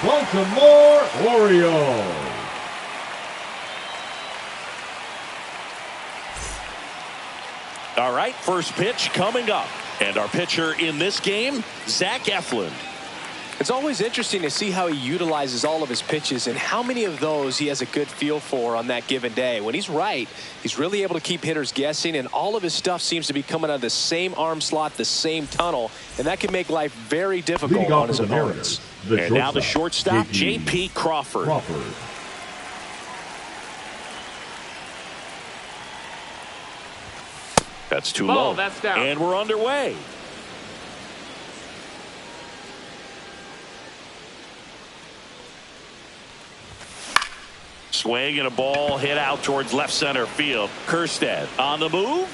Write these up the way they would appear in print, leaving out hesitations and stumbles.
Baltimore Orioles. All right, first pitch coming up. And our pitcher in this game, Zach Eflin. It's always interesting to see how he utilizes all of his pitches and how many of those he has a good feel for on that given day. When he's right, he's really able to keep hitters guessing, and all of his stuff seems to be coming out of the same arm slot, the same tunnel, and that can make life very difficult on his opponents. And now the shortstop, J.P. Crawford. That's too low. That's down. And we're underway. Swing and a ball hit out towards left center field. Kerstead on the move.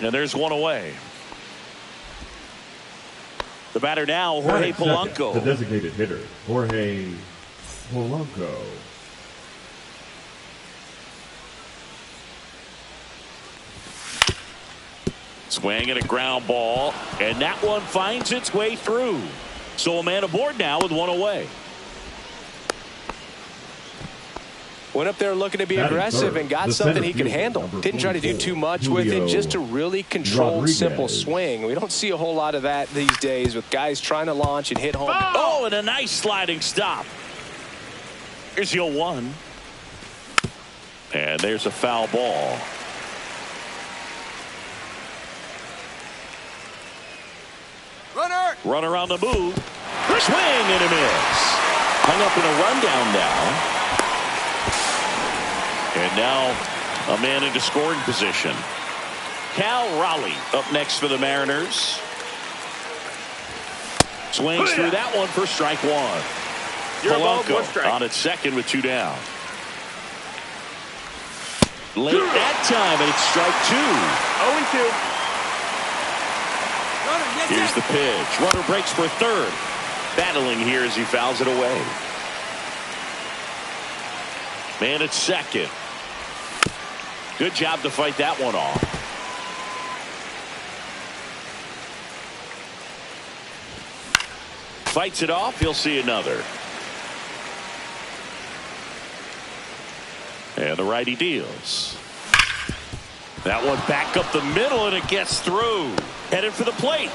And there's one away. The batter now, Jorge Polanco. The designated hitter, Jorge Polanco. Swing and a ground ball. And that one finds its way through. So a man aboard now with one away. Went up there looking to be aggressive and got something he could handle. Didn't try to do too much with it, just a really controlled, simple swing. We don't see a whole lot of that these days with guys trying to launch and hit home. Oh, and a nice sliding stop. Here's your 1. And there's a foul ball. Runner on the move. Swing and a miss. Hung up in a rundown now. And now a man into scoring position. Cal Raleigh up next for the Mariners. Swings through that one for strike 1. Polanco on at second with 2 down. Late that time, and it's strike 2. 0-2. Here's the pitch. Runner breaks for third. Battling here as he fouls it away. Man at second. Good job to fight that one off. Fights it off. He'll see another. And the righty deals. That one back up the middle, and it gets through. Headed for the plate.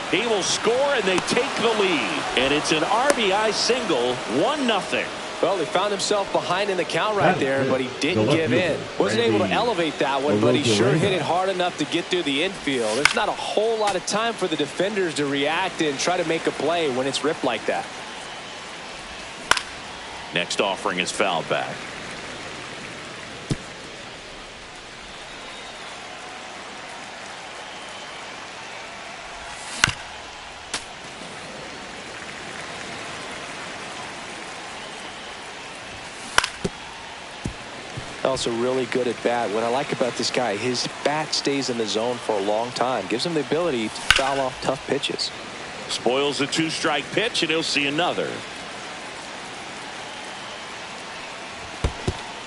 He will score, and they take the lead. And it's an RBI single, 1-0. Well, he found himself behind in the count right there, but he didn't give in. Wasn't able to elevate that one, but he sure hit it hard enough to get through the infield. There's not a whole lot of time for the defenders to react and try to make a play when it's ripped like that. Next offering is fouled back. Also really good at bat. What I like about this guy, his bat stays in the zone for a long time. Gives him the ability to foul off tough pitches. Spoils a 2-strike pitch, and he'll see another.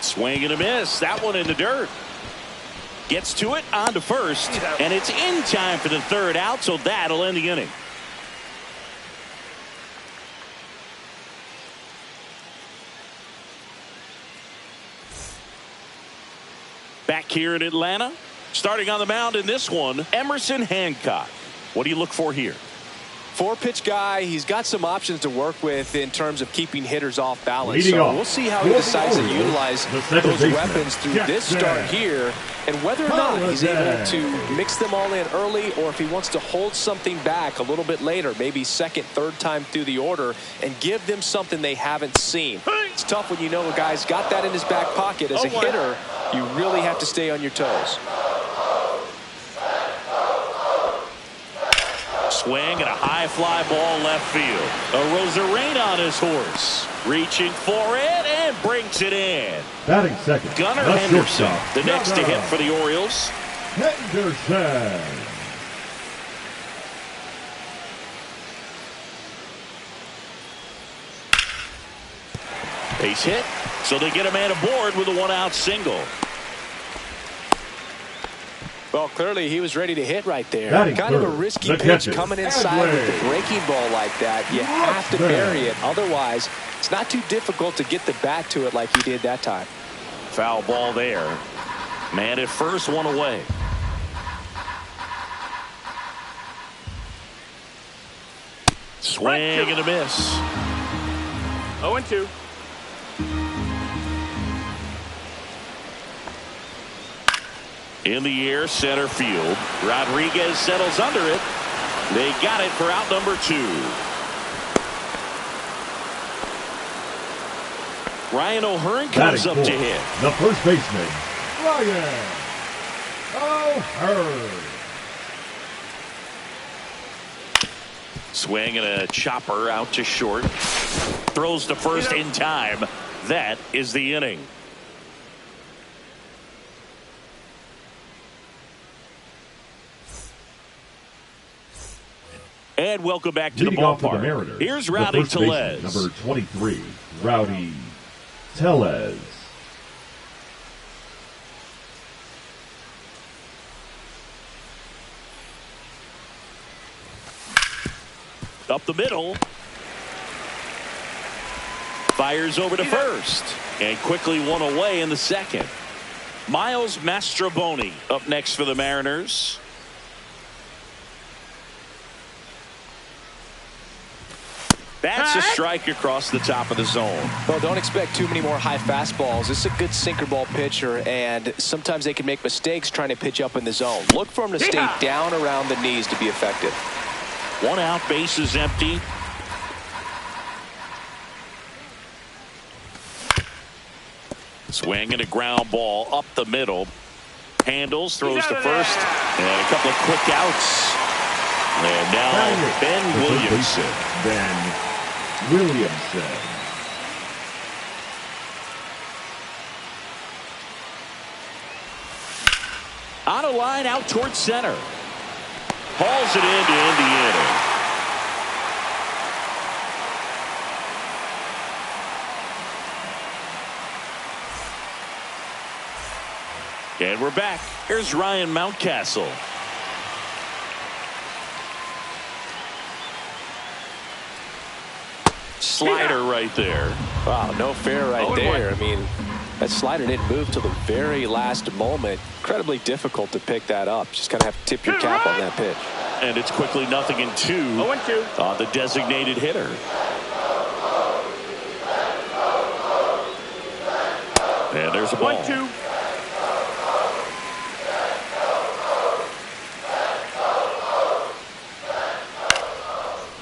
Swing and a miss. That one in the dirt. Gets to it on to first, and it's in time for the third out, so that'll end the inning. Back here in Atlanta, starting on the mound in this one, Emerson Hancock. What do you look for here? 4-pitch guy. He's got some options to work with in terms of keeping hitters off balance. So we'll see how he decides to utilize those weapons through this start here, and whether or not he's able to mix them all in early, or if he wants to hold something back a little bit later, maybe second, third time through the order, and give them something they haven't seen. It's tough when you know a guy's got that in his back pocket. As a hitter, you really have to stay on your toes. Swing and a high fly ball left field. Arozarena on his horse. Reaching for it and brings it in. Batting second, Gunnar Henderson, the next to hit for the Orioles. Henderson. Base hit, so they get a man aboard with a 1-out single. Well, clearly he was ready to hit right there. Batting Kind of a third, risky the pitch catcher, coming inside with the breaking ball like that. You have to bury it. Otherwise, it's not too difficult to get the bat to it like he did that time. Foul ball there. Man at first, one away. Swing and a miss. 0-2. In the air, center field. Rodriguez settles under it. They got it for out number 2. Ryan O'Hearn comes up to hit. The first baseman, Ryan O'Hearn. Swing and a chopper out to short. Throws to first in time. That is the inning. And welcome back to the ballpark. Here's Rowdy Tellez. Number 23, Rowdy Tellez. Up the middle. Fires over to first. And quickly one away in the second. Miles Mastroboni up next for the Mariners. That's a strike across the top of the zone. Well, don't expect too many more high fastballs. This is a good sinker ball pitcher, and sometimes they can make mistakes trying to pitch up in the zone. Look for him to stay down around the knees to be effective. One out, base is empty. Swing and a ground ball up the middle. Handles, throws to first, and a couple of quick outs. And now Ben Williamson. Ben Williamson. On a line out towards center. Hauls it in to end the inning. And we're back. Here's Ryan Mountcastle. Slider right there. Wow, no fair right there. I mean, that slider didn't move till the very last moment. Incredibly difficult to pick that up. Just kind of have to tip your cap on that pitch. And it's quickly 0-2 on the designated hitter. And there's a ball. 1-2.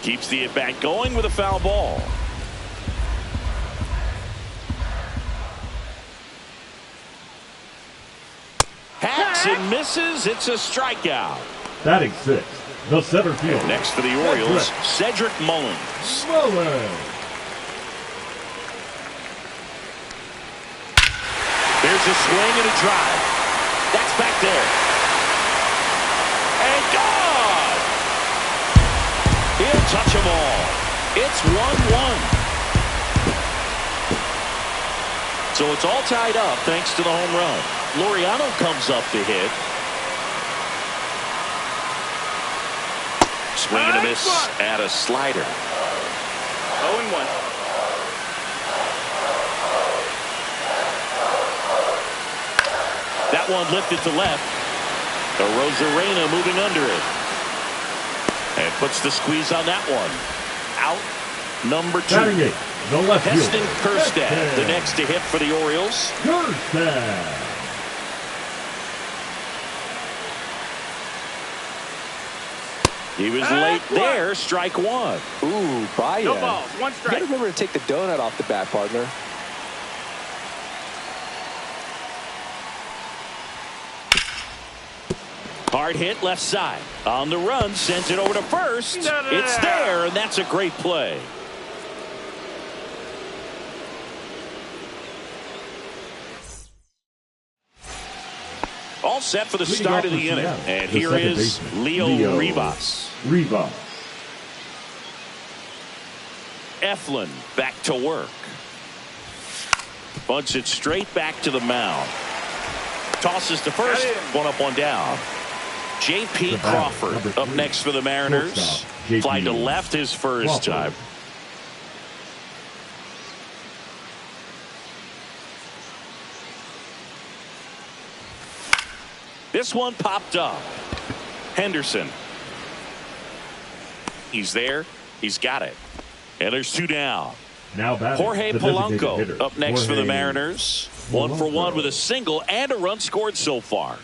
Keeps the at-bat going with a foul ball. Hacks and misses. It's a strikeout. Batting 6, the center field. Next for the Orioles, Cedric Mullins. There's a swing and a drive. That's back there. And gone! He'll touch them all. It's 1-1. So it's all tied up thanks to the home run. Laureano comes up to hit. Swing and a miss at a slider. 0-1. That one lifted to left. Arozarena moving under it. And puts the squeeze on that one. Out number 2. Batting 8, the left field. Heston Kjerstad, the next to hit for the Orioles. Kjerstad. He was late there. Strike 1. Ooh, Baez. No balls, 1 You strike. gotta remember to take the donut off the bat, partner. Hard hit left side. On the run, sends it over to first. It's there, and that's a great play. All set for the start of the inning. And here is Leo Rivas. Eflin back to work. Bunts it straight back to the mound. Tosses to first. 1 up, 1 down. J.P. Crawford up next for the Mariners. Fly to left his first time. This one popped up. Henderson. He's there. He's got it. And there's 2 down. Now Jorge Polanco up next for the Mariners. 1 for 1 with a single and a run scored so far.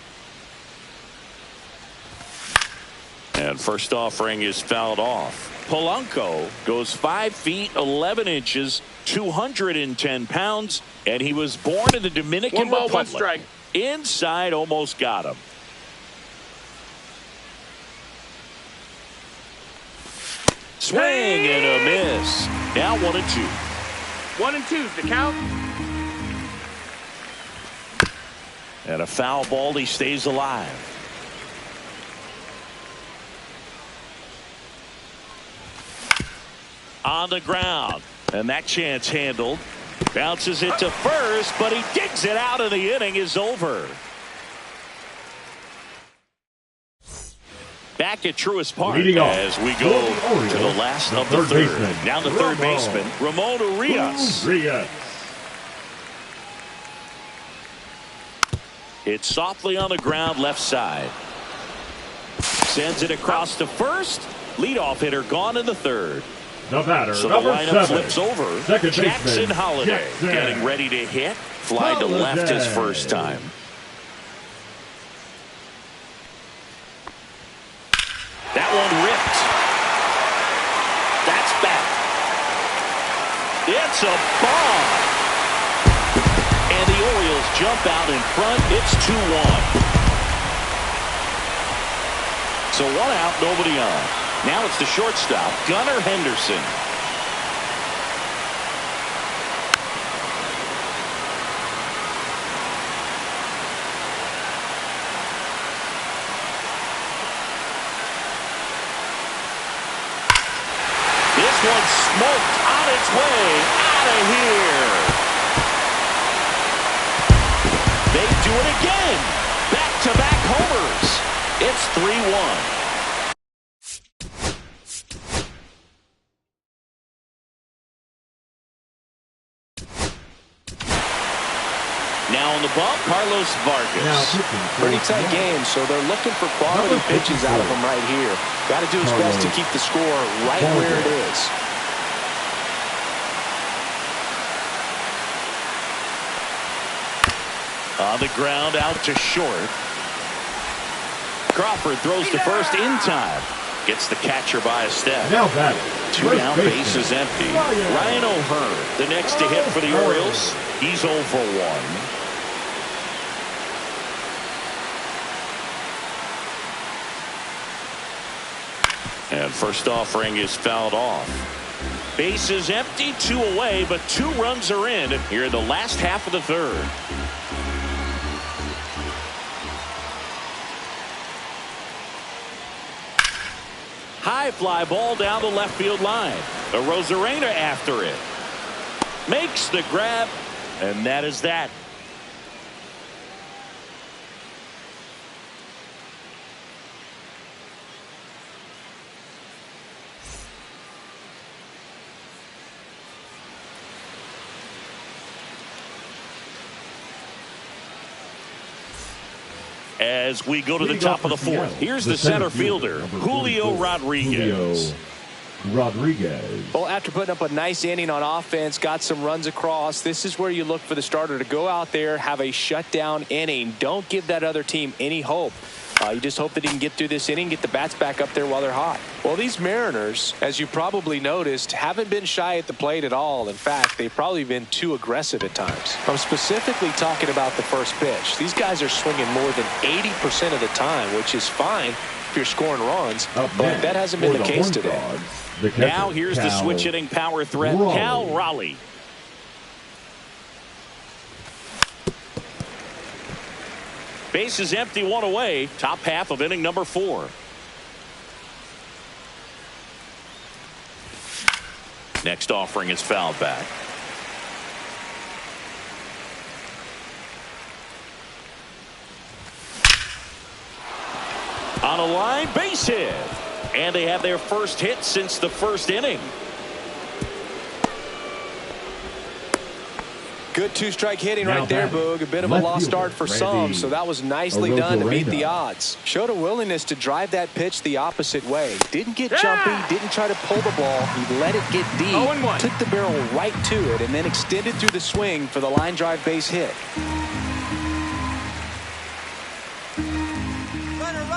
And first offering is fouled off. Polanco goes 5 feet 11 inches, 210 pounds, and he was born in the Dominican Republic. 1 strike. Inside, almost got him. Swing and a miss. Now 1-2. 1-2's the count. And a foul ball. He stays alive. On the ground. And that chance handled. Bounces it to first, but he digs it out, and the inning is over. Back at Truist Park as we go to the last of the third. Now the third baseman, Ramon Urias. It's softly on the ground, left side. Sends it across to first. Leadoff hitter gone in the third. The batter, so the lineup flips over. Jackson Holiday getting ready to hit. Fly to left his first time. That one ripped. That's back. It's a bomb. And the Orioles jump out in front. It's 2-1. So 1 out, nobody on. Now it's the shortstop, Gunnar Henderson. This one's smoked on its way out of here. They do it again. Back-to-back homers. It's 3-1. Now on the bump, Carlos Vargas. Pretty tight game, so they're looking for quality pitches out of him right here. Got to do his best to keep the score right where it is. On the ground, out to short. Crawford throws to first in time. Gets the catcher by a step. Now batting. 2 down, base is empty. Ryan O'Hearn, the next to hit for the Orioles. He's 0 for 1. And first offering is fouled off. Base is empty, 2 away, but 2 runs are in here in the last half of the third. High fly ball down the left field line. A Rosarena after it. Makes the grab, and that is that. As we go to the top of the fourth, here's the center fielder, Julio Rodriguez. Well, after putting up a nice inning on offense, got some runs across, this is where you look for the starter to go out there, have a shutdown inning. Don't give that other team any hope. You just hope that he can get through this inning, get the bats back up there while they're hot. Well, these Mariners, as you probably noticed, haven't been shy at the plate at all. In fact, they've probably been too aggressive at times. I'm specifically talking about the first pitch. These guys are swinging more than 80% of the time, which is fine if you're scoring runs, but that hasn't been the case today. Now here's the switch hitting power threat, Cal Raleigh. Base is empty, 1 away. Top half of inning number 4. Next offering is fouled back. On a line, base hit. And they have their first hit since the first inning. Good two-strike hitting right there, Boog. A bit of a lost start for some, so that was nicely done to beat the odds. Showed a willingness to drive that pitch the opposite way. Didn't get jumpy, didn't try to pull the ball. He let it get deep, took the barrel right to it, and then extended through the swing for the line drive base hit.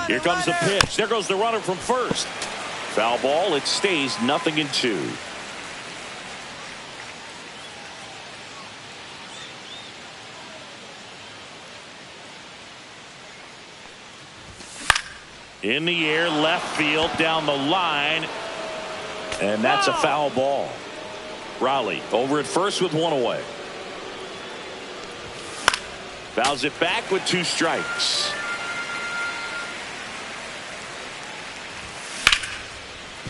Here comes the pitch. There goes the runner from first. Foul ball. It stays 0-2. In the air, left field, down the line. And that's a foul ball. Raleigh over at first with one away. Fouls it back with 2 strikes.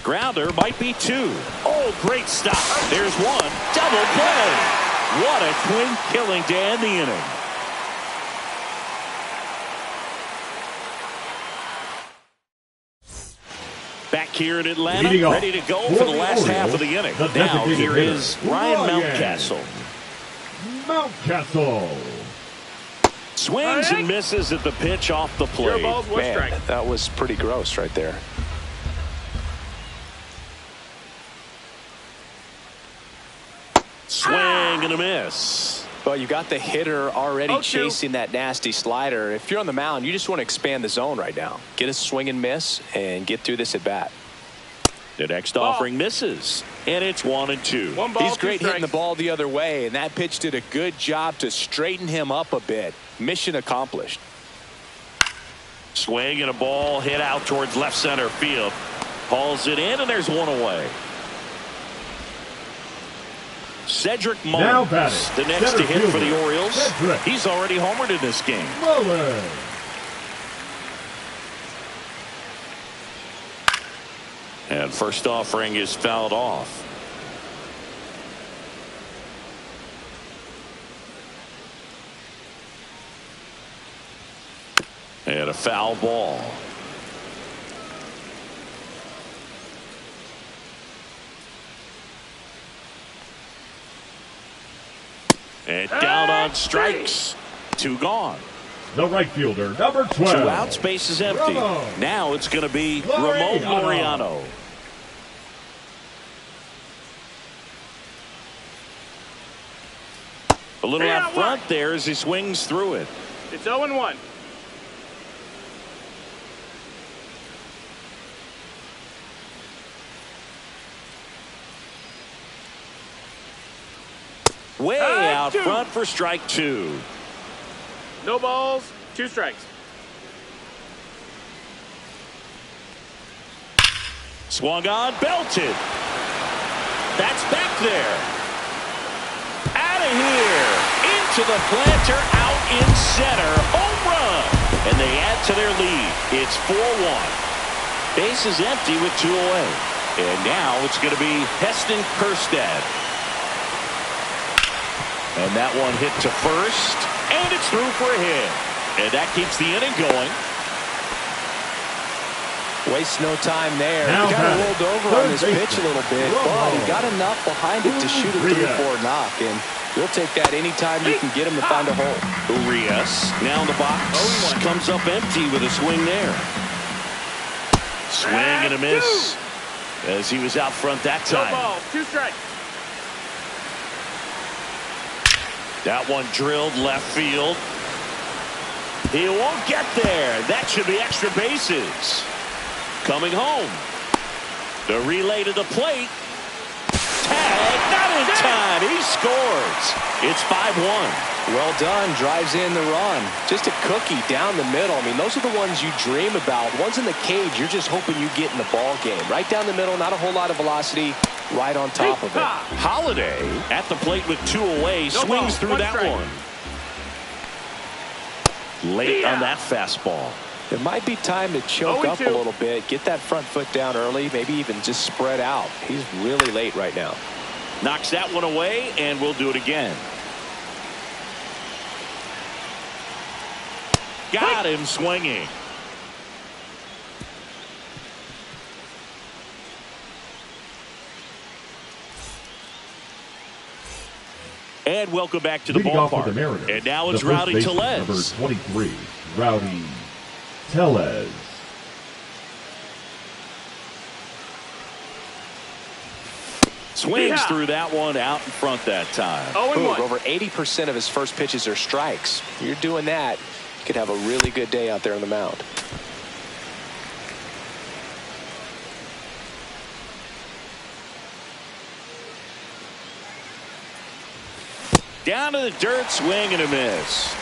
Grounder might be 2. Oh, great stop. There's 1. Double play. What a clean killing to end the inning. Back here in Atlanta, ready to go for the last half of the inning. Now here is Ryan Mountcastle. Swings and misses at the pitch off the plate. Man, that was pretty gross right there. Swing and a miss. Well, you got the hitter already chasing that nasty slider. If you're on the mound, you just want to expand the zone right now. Get a swing and miss and get through this at bat. The next offering misses, and it's 1-2. He's great hitting the ball the other way, and that pitch did a good job to straighten him up a bit. Mission accomplished. Swing and a ball hit out towards left center field. Hauls it in, and there's 1 away. Cedric Mullins, the next to hit for the Orioles. He's already homered in this game. And first offering is fouled off. And a foul ball. And down on strikes. 2 gone. The right fielder, number 12. 2 outs, base is empty. Now it's going to be Ramon Laureano. A little out front there as he swings through it. It's 0-1. Way out front for strike 2. No balls, 2 strikes. Swung on, belted. That's back there. Out of here. Into the planter, out in center. Home run. And they add to their lead. It's 4-1. Base is empty with 2 away. And now it's going to be Heston Kjerstad. And that one hit to first. And it's through for a hit. And that keeps the inning going. Waste no time there. He kind of rolled over on this pitch a little bit, but he got enough behind it to shoot a 3-4 knock. And we'll take that anytime you can get him to find a hole. Urias now in the box. Comes up empty with a swing there. Swing and a miss. As he was out front that time. No ball, 2 strikes. That one drilled left field. He won't get there. That should be extra bases. Coming home. The relay to the plate. Tag, not in time. He scores. It's 5-1. Well done. Drives in the run. Just a cookie down the middle. I mean, those are the ones you dream about. Ones in the cage, you're just hoping you get in the ball game. Right down the middle, not a whole lot of velocity. Right on top of it. Holiday at the plate with 2 away. Swings through that one. Late on that fastball. It might be time to choke up a little bit. Get that front foot down early. Maybe even just spread out. He's really late right now. Knocks that one away, and we'll do it again. Got him swinging. And welcome back to the Leading off ballpark. for the Mariners, And now it's the first Rowdy baseman, Tellez. number 23, Rowdy Tellez. Swings through that one out in front that time. 0-1. Over 80% of his first pitches are strikes. If you're doing that, you could have a really good day out there on the mound. Down to the dirt, swing and a miss.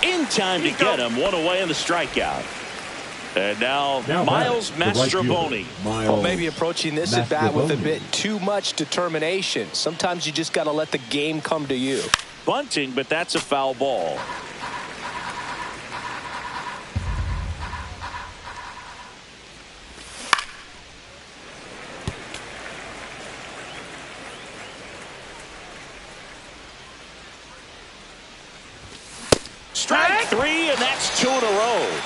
In time to get him, one away in the strikeout. And now Miles Mastrobuoni. Well, maybe approaching this at bat with a bit too much determination. Sometimes you just got to let the game come to you. Bunting, but that's a foul ball. Strike three, and that's 2 in a row.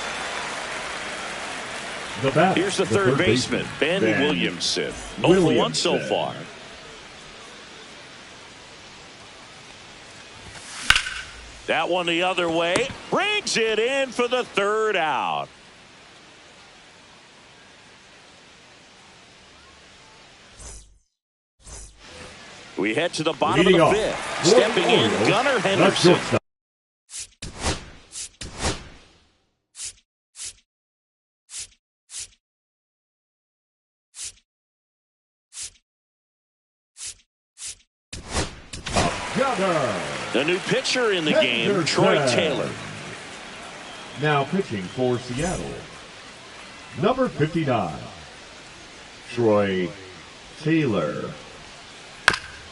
Here's the third baseman, Ben Williamson. 0-for-1 so far. That one the other way. Brings it in for the third out. We head to the bottom of the fifth. Stepping in, Gunnar Henderson. The new pitcher in the game, Troy Taylor. Now pitching for Seattle, number 59, Troy Taylor.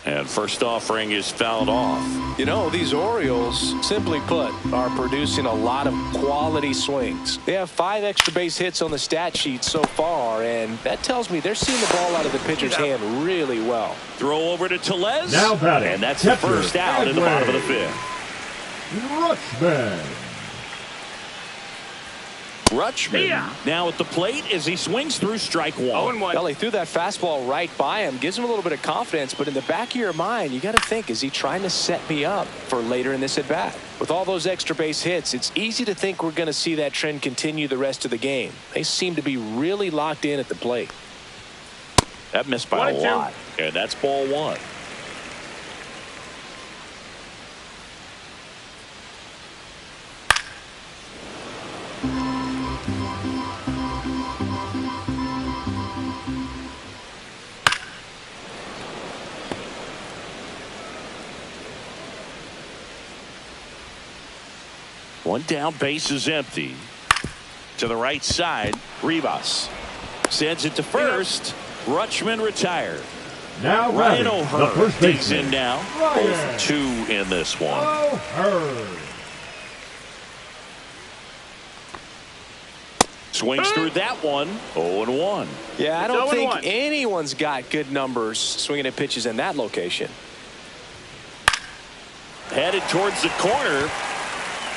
And first offering is fouled off. You know, these Orioles, simply put, are producing a lot of quality swings. They have 5 extra base hits on the stat sheet so far, and that tells me they're seeing the ball out of the pitcher's hand really well. Throw over to Tellez. Now batting, and that's the first out in the bottom of the fifth. Rutschman now at the plate as he swings through strike one. 0-1. Well, he threw that fastball right by him, gives him a little bit of confidence, but in the back of your mind, you got to think, is he trying to set me up for later in this at bat? With all those extra base hits, it's easy to think we're going to see that trend continue the rest of the game. They seem to be really locked in at the plate. That missed by a lot, and that's ball one. One down, base is empty. To the right side, Rivas sends it to first. Rutschman retired. Now Ryan the O'Hearn first digs baseman, in now. Ryan 2 in this one. O'Hearn. Swings through that one. 0-1. Yeah, I don't It's think 0-1. anyone's got good numbers swinging at pitches in that location. Headed towards the corner.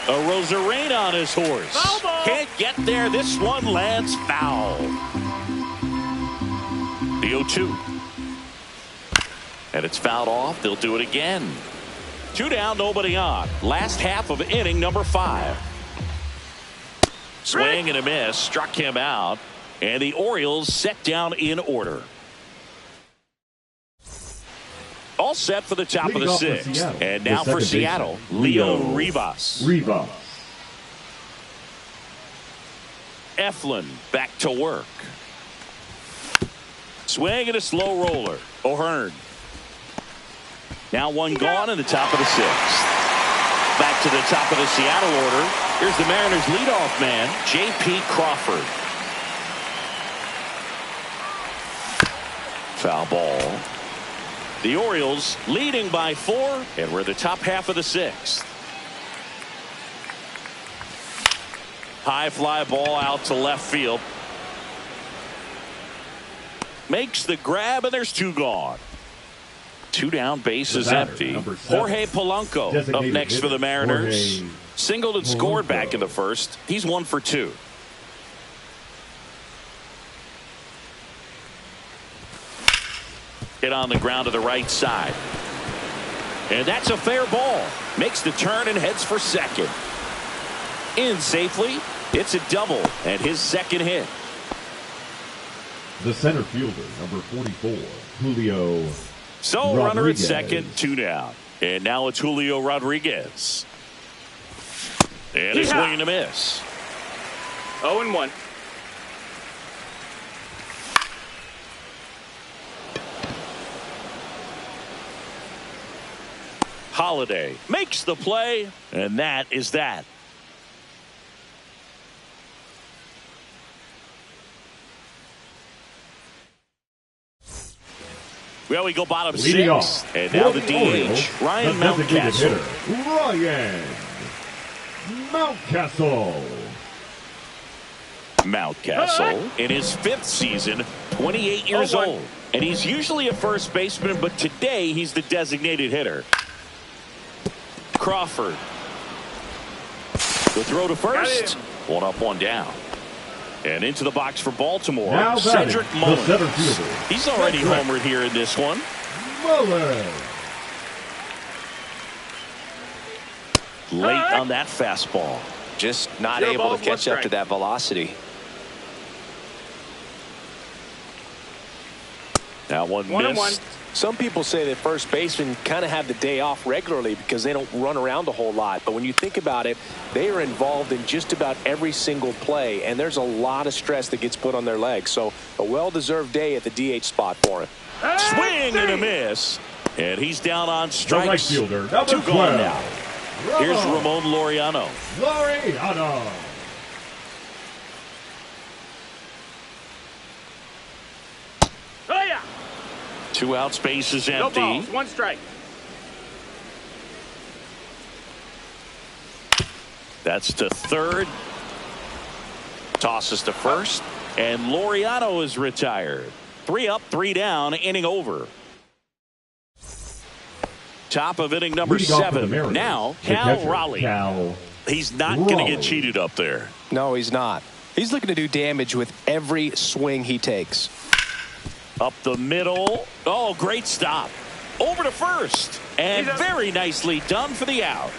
A Rosarena on his horse. Foul ball. Can't get there. This one lands foul. The 0-2. And it's fouled off. They'll do it again. 2 down, nobody on. Last half of inning number 5. Swing and a miss. Struck him out. And the Orioles set down in order. All set for the top of the 6th. And now for Seattle, Leo Rivas. Eflin back to work. Swing and a slow roller. O'Hearn. Now one gone in the top of the 6th. Back to the top of the Seattle order. Here's the Mariners leadoff man, J.P. Crawford. Foul ball. The Orioles leading by 4, and we're the top half of the 6th. High fly ball out to left field. Makes the grab, and there's 2 gone. 2 down, base is empty. Jorge Polanco up next for the Mariners. Singled and scored back in the first. He's 1 for 2. Hit on the ground to the right side. And that's a fair ball. Makes the turn and heads for second. In safely. It's a double and his second hit. The center fielder, number 44, Julio So Rodriguez. runner at second, 2 down. And now it's Julio Rodriguez. And a swing and a miss. 0-1. Holiday makes the play, and that is that. Well, we go bottom Leading 6. off, And now the Orioles, DH, Ryan the designated Mountcastle. hitter, Ryan Mountcastle. Mountcastle in his 5th season, 28 years old. And he's usually a first baseman, but today he's the designated hitter. Crawford. The throw to first. 1 up, 1 down. And into the box for Baltimore, Now Cedric batting, Mullins. the center fielder, He's already Cedric homered here in this one. Mullins. Late on that fastball. Just not 0 able balls, to catch 1 up to strike. that velocity. That one 1-1. missed. Some people say that first basemen kind of have the day off regularly because they don't run around a whole lot. But when you think about it, they are involved in just about every single play, and there's a lot of stress that gets put on their legs. So a well-deserved day at the DH spot for him. Swing and a miss. And he's down on The right strikes. fielder, number 2 gone 12, now. Here's Ramon Laureano. Laureano. Oh, yeah. 2 outs, base is No empty. balls, 1 strike. That's to third. Tosses to first. And Laureano is retired. 3 up, 3 down, inning over. Top of inning number Leading off for the 7. Mariners, Now, the Cal catcher, Raleigh. Cal He's not going to Raleigh. get cheated up there. No, he's not. He's looking to do damage with every swing he takes. Up the middle. Oh, great stop. Over to first. And He's up. very nicely done for the out.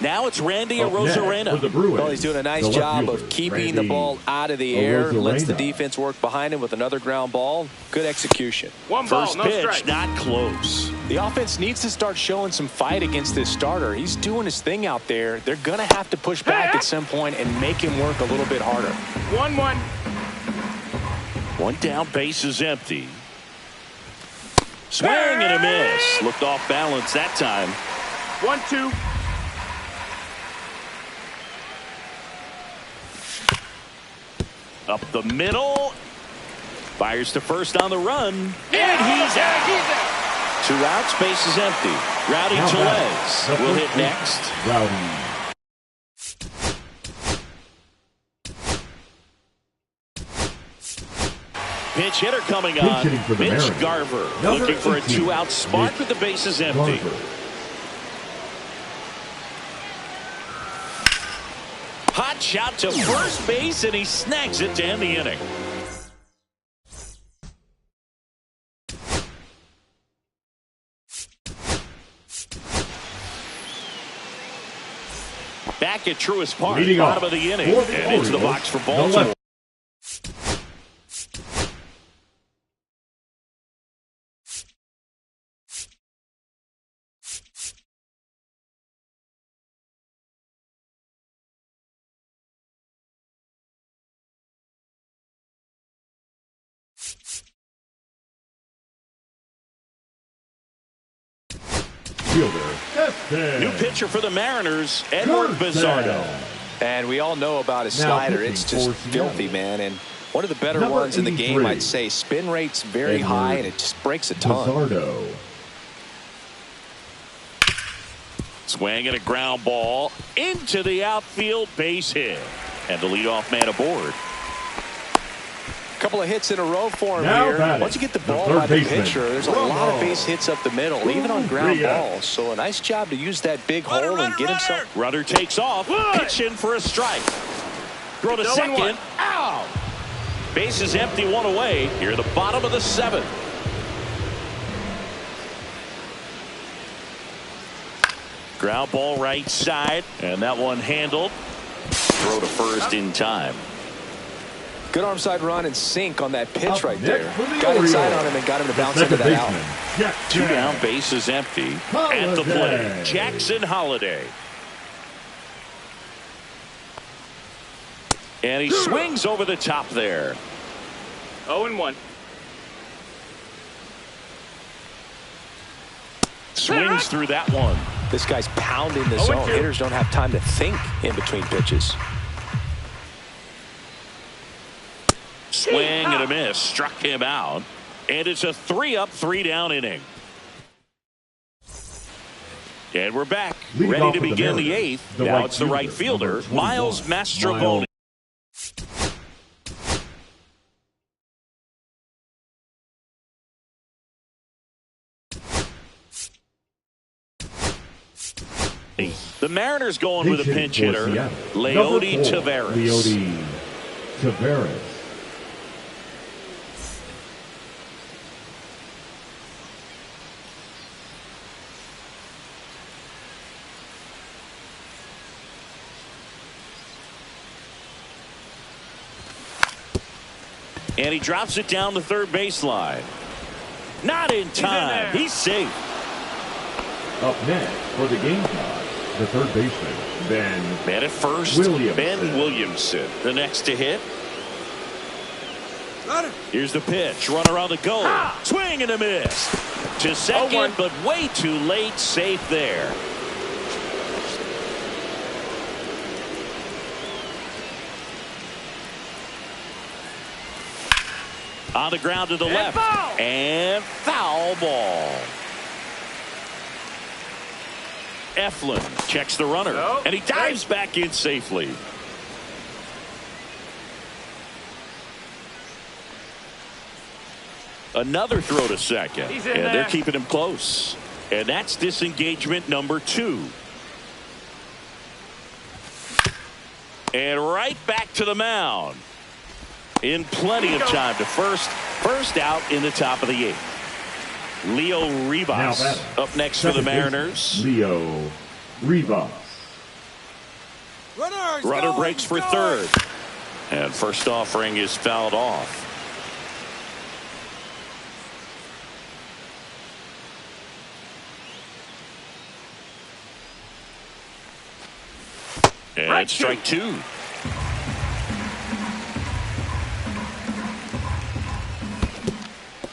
Now it's Randy Up next for the Arozarena. Bruins, Well, he's doing a nice the left job fielder, of keeping Randy the ball out of the air. Lets the Arozarena. defense work behind him with another ground ball. Good execution. 1 ball, First no pitch, strike. not close. The offense needs to start showing some fight against this starter. He's doing his thing out there. They're going to have to push back at some point and make him work a little bit harder. 1-1. 1 down, base is empty. Swing and a miss. Looked off balance that time. 1-2. Up the middle. Fires to first on the run. And he's out. 2 outs, base is empty. Rowdy Now Tellez batting, the will first hit next. Rowdy. Pinch hitter coming Pinch on. hitting for the Mitch Mariners. Garver Number looking for a 18, 2-out spot Mitch with the bases empty. Garver. Hot shot to first base, and he snags it to end the inning. Back at Truist Park, Leading bottom off of the inning, for the and into the Orioles, box for the Baltimore. left. Fielder, Estes. New pitcher for the Mariners, Edward Bizzardo. And we all know about his Now slider. pitching It's just for filthy, Seattle. man. And one of the better Number ones in the game, 83. I'd say. Spin rate's very Edward high, and it just breaks a ton. Bizzardo. Swing and a ground ball into the outfield, base hit. And the leadoff man aboard. Couple of hits in a row for him Now here. batting, Once you get the the ball third by the baseman, pitcher, there's a Romo. lot of base hits up the middle, even on ground Rodriguez. balls. So a nice job to use that big hole and get himself. Runner takes off, pitch in for a strike. Throw to 0-1. second, out. Base is empty, 1 away. Here at the bottom of the 7th. Ground ball right side, and that one handled. Throw to first in time. Good arm side run and sink on that pitch right there. Got inside on him and got him to bounce into that out. 2 down, bases empty. At the plate, Jackson Holliday. And he swings over the top there. 0-1. Swings through that one. This guy's pounding the zone. Hitters don't have time to think in between pitches. Swing and a miss. Struck him out. And it's a 3-up, 3-down inning. And we're back. Ready to begin the 8th. Now it's the right fielder, Miles Mastrobuoni. The Mariners going with a pinch hitter, Leody Taveras. Leody Taveras. And he drops it down the third baseline. Not in time. He's safe. Up next for the Gamecocks, the third baseman, Man at first, Ben Williamson. The next to hit. Here's the pitch. Runner on the goal. Swing and a miss. To second, but way too late. Safe there. On the ground to the left. And foul ball. Eflin checks the runner. And he dives back in safely. Another throw to second. And they're keeping him close. And that's disengagement number 2. And right back to the mound. In plenty of time to first out in the top of the 8th. Leo Rivas up next for the Mariners. Leo Rivas. Runner breaks for third. And first offering is fouled off. And strike 2.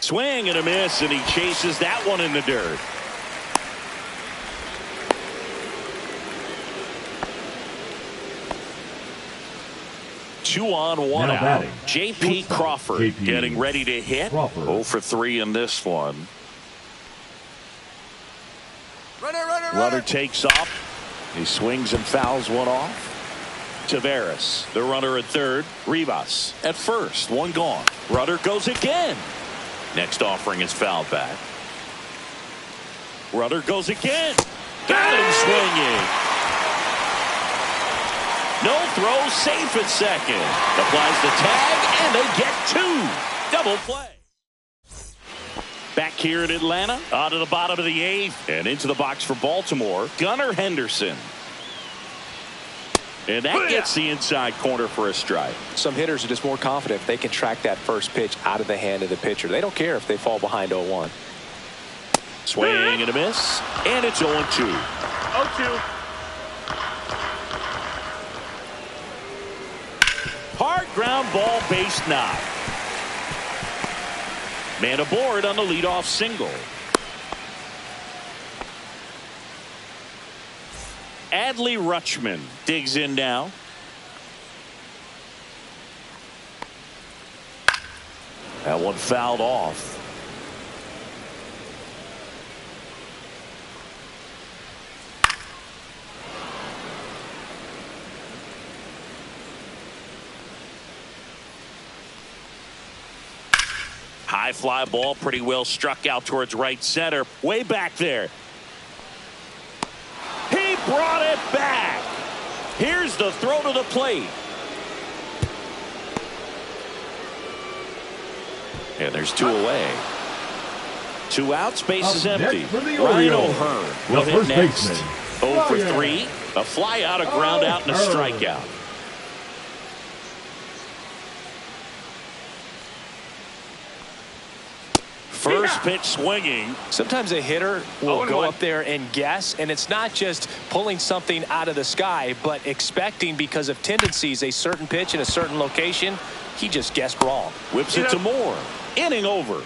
Swing and a miss, and he chases that one in the dirt. Two on, one out. J.P. Crawford getting ready to hit. 0 for 3 in this one. Runner takes off. He swings and fouls one off. Taveras, the runner at third. Rivas at first. One gone. Runner goes again. Next offering is fouled back. Runner goes again. Got him swinging. No throw, safe at second. Applies the tag, and they get 2. Double play. Back here in Atlanta, out of the bottom of the 8th, and into the box for Baltimore, Gunnar Henderson. And that gets the inside corner for a strike. Some hitters are just more confident if they can track that first pitch out of the hand of the pitcher. They don't care if they fall behind 0-1. Swing and a miss, and it's 0-2. 0-2. Hard ground ball, base knock. Man aboard on the leadoff single. Adley Rutschman digs in now. That one fouled off. High fly ball, pretty well struck out towards right center. Way back there. He brought it back. Here's the throw to the plate. And there's 2 away. 2 outs, base is empty. Ryan O'Hearn will hit next. 0 for 3. A fly out, a ground out, and a strikeout. First pitch swinging. Sometimes a hitter will go up there and guess, and it's not just pulling something out of the sky, but expecting, because of tendencies, a certain pitch in a certain location. He just guessed wrong. Whips it to Moore. Inning over.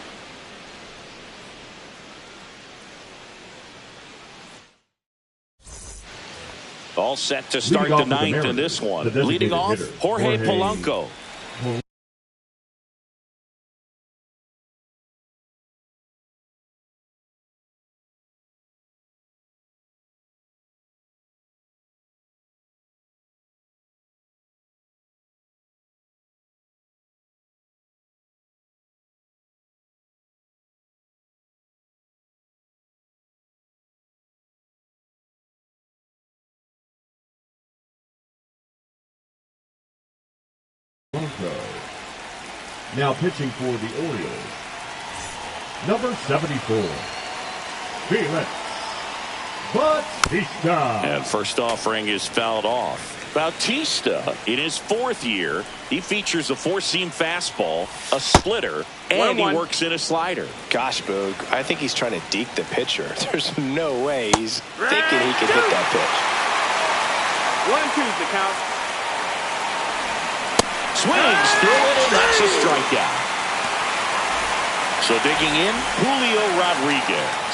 All set to start the ninth in this one. Leading off, Jorge Polanco. Now pitching for the Orioles, number 74, Felix Bautista. And first offering is fouled off. Bautista, in his 4th year, he features a 4-seam fastball, a splitter, and he works in a slider. Gosh, Boog, I think he's trying to deke the pitcher. There's no way he's thinking he can hit that pitch. 1-2 is the count. Swings through it, and that's a strikeout. So digging in, Julio Rodriguez.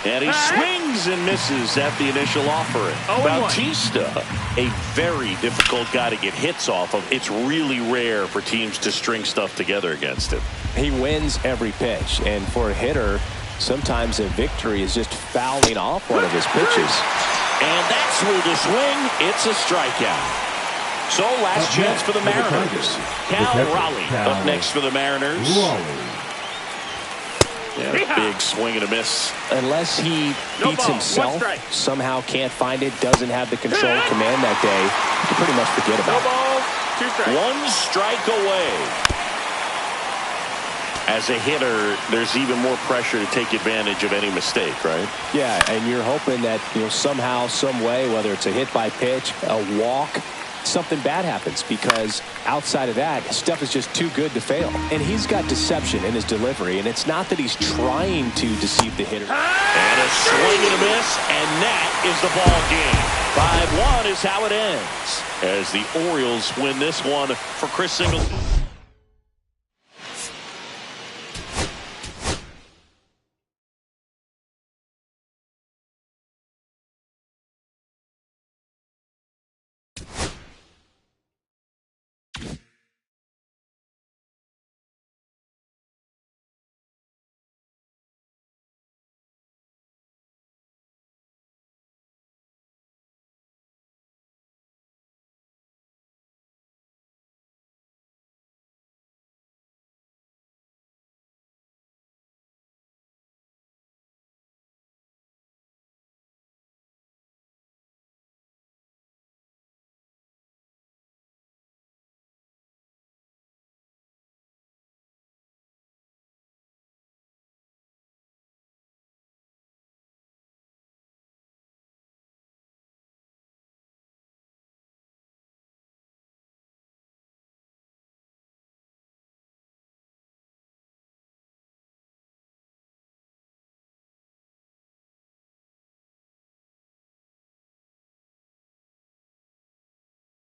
And he swings and misses at the initial offering. Bautista, a very difficult guy to get hits off of. It's really rare for teams to string stuff together against him. He wins every pitch, and for a hitter, sometimes a victory is just fouling off one of his pitches. And that's through the swing. It's a strikeout. So last chance for the Mariners. Cal Raleigh up next for the Mariners. Yeah, big swing and a miss. Unless he beats himself, somehow can't find it, doesn't have the control command that day, you can pretty much forget about it. 1 strike away. As a hitter, there's even more pressure to take advantage of any mistake, right? Yeah, and you're hoping that, somehow, some way, whether it's a hit by pitch, a walk, something bad happens, because outside of that, stuff is just too good to fail. And he's got deception in his delivery, and it's not that he's trying to deceive the hitter. And a swing and a miss, and that is the ball game. 5-1 is how it ends, as the Orioles win this one for Chris Singleton.